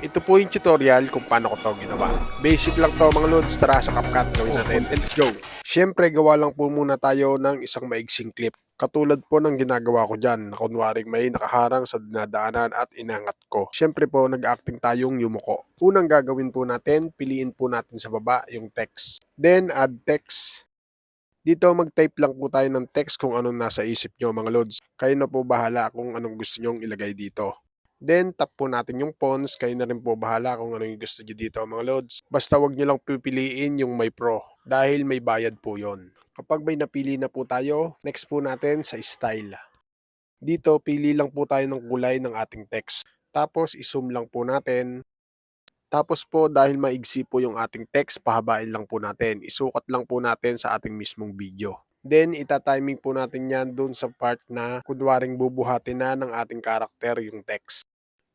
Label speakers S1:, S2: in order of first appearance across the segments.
S1: Ito po yung tutorial kung paano ko to ginawa. Basic lang to mga lods, tara sa CapCut gawin natin. Let's go! Siyempre gawa lang po muna tayo ng isang maigsing clip. Katulad po ng ginagawa ko dyan, na kunwaring may nakaharang sa dinadaanan at inangat ko. Siyempre po nag-acting tayong yumuko. Unang gagawin po natin, piliin po natin sa baba yung text. Then add text. Dito mag-type lang po tayo ng text kung anong nasa isip nyo mga lods. Kayo na po bahala kung anong gusto nyong ilagay dito. Then tap po natin yung fonts, kayo na rin po bahala kung ano yung gusto nyo dito mga lods. Basta wag nyo lang pipiliin yung may pro dahil may bayad po yon. Kapag may napili na po tayo, next po natin sa style. Dito pili lang po tayo ng kulay ng ating text. Tapos i-zoom lang po natin. Tapos po dahil maigsi po yung ating text, pahabain lang po natin. Isukat lang po natin sa ating mismong video. Then ita-timing po natin yan dun sa part na kunwaring bubuhatin na ng ating karakter yung text.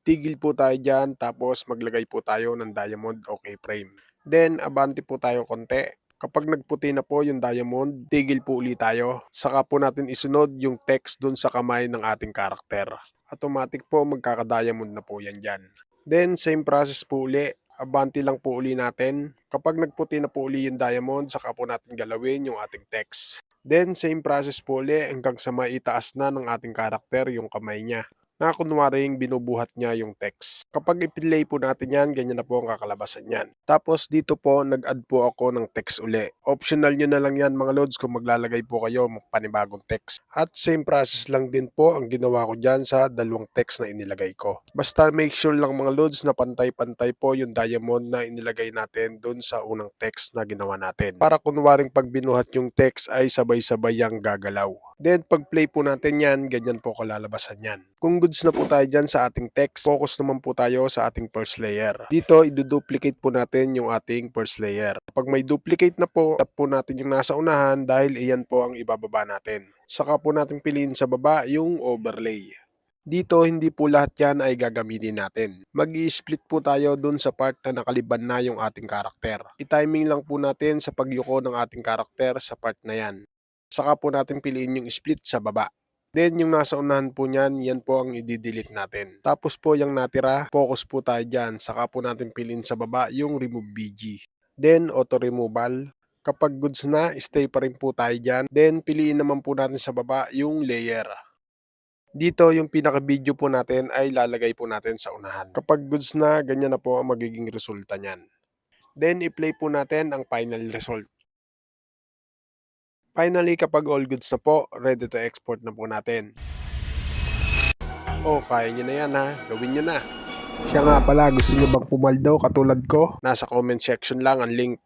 S1: Tigil po tayo dyan tapos maglagay po tayo ng diamond o keyframe. Then abante po tayo konti. Kapag nagputi na po yung diamond, tigil po ulit tayo. Saka po natin isunod yung text dun sa kamay ng ating karakter. Automatic po magkaka-diamond na po yan dyan. Then same process po uli. Abante lang po uli natin. Kapag nagputi na po uli yung diamond, saka po natin galawin yung ating text. Then same process po uli hanggang sa maitaas na ng ating karakter yung kamay niya na kunwaring binubuhat niya yung text. Kapag i-play po natin yan, ganyan na po ang kakalabasan yan. Tapos dito po, nag-add po ako ng text uli. Optional nyo na lang yan mga lods kung maglalagay po kayo ng panibagong text. At same process lang din po ang ginawa ko dyan sa dalawang text na inilagay ko. Basta make sure lang mga lods na pantay-pantay po yung diamond na inilagay natin dun sa unang text na ginawa natin. Para kunwaring pag binuhat yung text ay sabay-sabay yung gagalaw. Then pag play po natin yan, ganyan po kalalabasan yan. Kung goods na po tayo dyan sa ating text, focus naman po tayo sa ating first layer. Dito, i-duplicate po natin yung ating first layer. Pag may duplicate na po, tap po natin yung nasa unahan dahil iyan po ang ibababa natin. Saka po natin piliin sa baba yung overlay. Dito, hindi po lahat yan ay gagamitin natin. Mag-i-split po tayo dun sa part na nakaliban na yung ating karakter. I-timing lang po natin sa pagyuko ng ating karakter sa part na yan. Saka po natin piliin yung split sa baba. Then yung nasa unahan po niyan, yan po ang i-delete natin. Tapos po yung natira, focus po tayo dyan. Saka po natin piliin sa baba yung remove BG. Then auto removal. Kapag goods na, stay pa rin po tayo dyan. Then piliin naman po natin sa baba yung layer. Dito yung pinaka-video po natin ay lalagay po natin sa unahan. Kapag goods na, ganyan na po ang magiging resulta niyan. Then i-play po natin ang final result. Finally, kapag all goods na po, ready to export na po natin. Oh, kaya nyo na yan ha. Gawin nyo na. Siya nga pala, gusto nyo bang pumaldo katulad ko? Nasa comment section lang ang link.